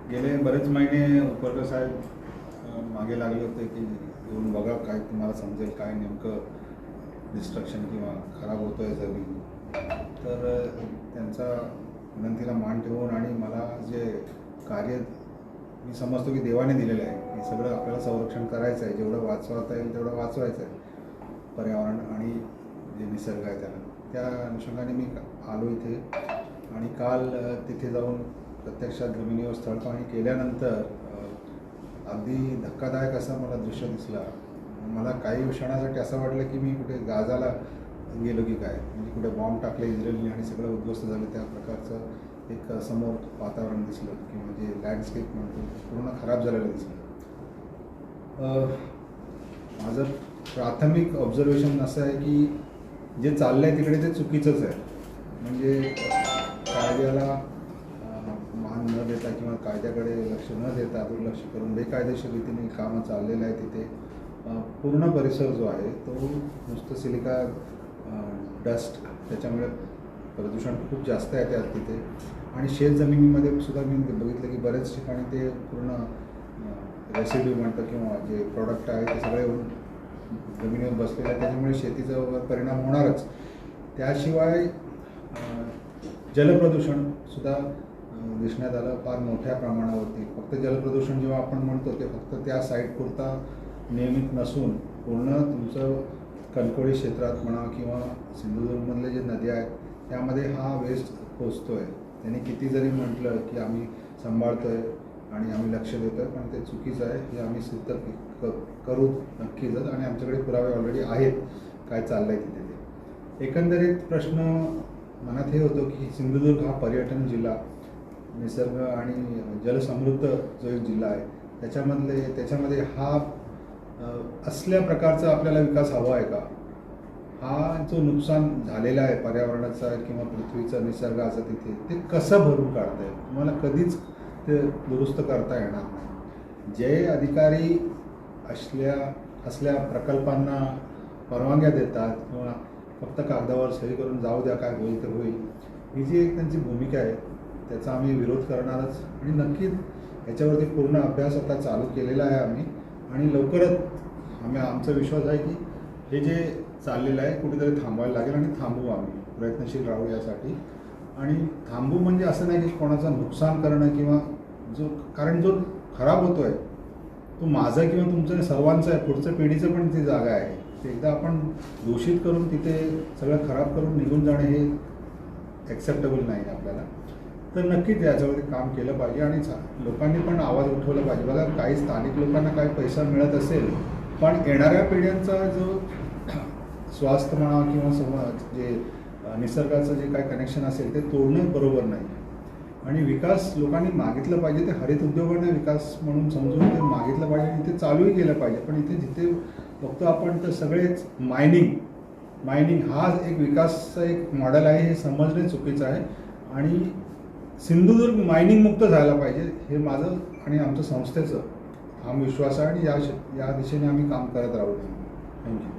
गेले बरेच महिने उपरकर साहेब मागे लागले होते की येऊन बघा काय तुम्हाला समजेल काय नेमकं डिस्ट्रक्शन किंवा खराब होतं आहे जमीन. तर त्यांचा विनंतीला मान ठेवून आणि मला जे कार्य मी समजतो की देवाने दिलेलं आहे हे सगळं आपल्याला संरक्षण करायचं आहे, जेवढं वाचवता येईल तेवढं वाचवायचं आहे पर्यावरण आणि जे निसर्ग आहे त्याला. त्या अनुषंगाने मी आलो इथे आणि काल तिथे जाऊन प्रत्यक्षात जमिनीवर स्थळपाहणी केल्यानंतर अगदी धक्कादायक असं मला दृश्य दिसलं. मला काही क्षणासाठी असं वाटलं की मी कुठे गाजाला गेलो की काय, म्हणजे कुठे बॉम्ब टाकले इस्रायलने आणि सगळं उद्ध्वस्त झालं त्या प्रकारचं एक समोर वातावरण दिसलं की म्हणजे लँडस्केप म्हणतो पूर्ण खराब झालेलं दिसलं. माझं प्राथमिक ऑब्झर्वेशन असं आहे की जे चाललं आहे तिकडे ते चुकीचंच आहे. म्हणजे कायद्याला मान न देता किंवा कायद्याकडे लक्ष न देता दुर्लक्ष करून बेकायदेशीर रीतीने कामं चाललेलं आहे. तिथे पूर्ण परिसर जो आहे तो नुसतं सिलिका डस्ट त्याच्यामुळे प्रदूषण खूप जास्त आहे त्यात तिथे. आणि शेतजमिनीमध्ये सुद्धा मी बघितलं की बऱ्याच ठिकाणी ते पूर्ण रेसिड्यू म्हणतं किंवा जे प्रॉडक्ट आहे ते सगळे जमिनीवर बसलेले आहे, त्याच्यामुळे शेतीचा परिणाम होणारच. त्याशिवाय जलप्रदूषणसुद्धा दिसण्यात आलं फार मोठ्या प्रमाणावरती. फक्त जलप्रदूषण जेव्हा आपण म्हणतो ते फक्त त्या साईटपुरता नियमित नसून पूर्ण तुमचं कणकोळी क्षेत्रात म्हणा किंवा सिंधुदुर्गमधले जे नद्या आहेत त्यामध्ये हा वेस्ट पोचतो आहे. त्यांनी किती जरी म्हटलं की आम्ही सांभाळतो आहे आणि आम्ही लक्ष देतो आहे, पण ते चुकीचं आहे. हे आम्ही सिद्ध करू नक्कीच आणि आमच्याकडे पुरावे ऑलरेडी आहेत काय चाललं आहे तिथे ते. एकंदरीत प्रश्न मनात हे होतं की सिंधुदुर्ग हा पर्यटन जिल्हा, निसर्ग आणि जलसमृद्ध जो एक जिल्हा आहे त्याच्यामध्ये हा असल्या प्रकारचा आपल्याला विकास हवा आहे का? हा जो नुकसान झालेला आहे पर्यावरणाचा किंवा पृथ्वीचा निसर्गाचा तिथे ते कसं भरून काढता येईल? तुम्हाला कधीच ते दुरुस्त करता येणार नाही. जे अधिकारी असल्या प्रकल्पांना परवानग्या देतात किंवा फक्त कागदावर सही करून जाऊ द्या काय होईल तर होईल, ही जी एक त्यांची भूमिका आहे त्याचा आम्ही विरोध करणारच. आणि नक्कीच याच्यावरती पूर्ण अभ्यास आता चालू केलेला आहे आम्ही आणि लवकरच आमचा विश्वास आहे की हे जे चाललेलं आहे कुठेतरी थांबवायला लागेल आणि थांबवू आम्ही प्रयत्नशील राहू यासाठी. आणि थांबू म्हणजे असं नाही की कोणाचं नुकसान करणं किंवा कारण जो खराब होतो आहे तो माझा किंवा तुमचं सर्वांचं आहे, पुढच्या पिढीचं पण ती जागा आहे. ते एकदा आपण दूषित करून तिथे सगळं खराब करून निघून जाणे हे ॲक्सेप्टेबल नाही आपल्याला. तर नक्कीच याच्यावरती काम केलं पाहिजे आणि लोकांनी पण आवाज उठवला पाहिजे. बघा काही स्थानिक लोकांना काही पैसा मिळत असेल पण येणाऱ्या पिढ्यांचा जो स्वास्थ्य म्हणा किंवा जे निसर्गाचं जे काय कनेक्शन असेल ते तोडणं बरोबर नाही. आणि विकास लोकांनी मागितलं पाहिजे, ते हरित उद्योगाने विकास म्हणून समजून ते मागितलं पाहिजे आणि ते चालूही केलं पाहिजे. पण इथे जिथे बघतो आपण तर सगळेच मायनिंग हा एक विकासचा एक मॉडेल आहे हे समजणे चुकीचं आहे. आणि सिंधुदुर्ग मायनिंग मुक्त झाला पाहिजे हे माझं आणि आमच्या संस्थेचं ठाम विश्वास आहे आणि या दिशेने आम्ही काम करत राहू. थँक्यू.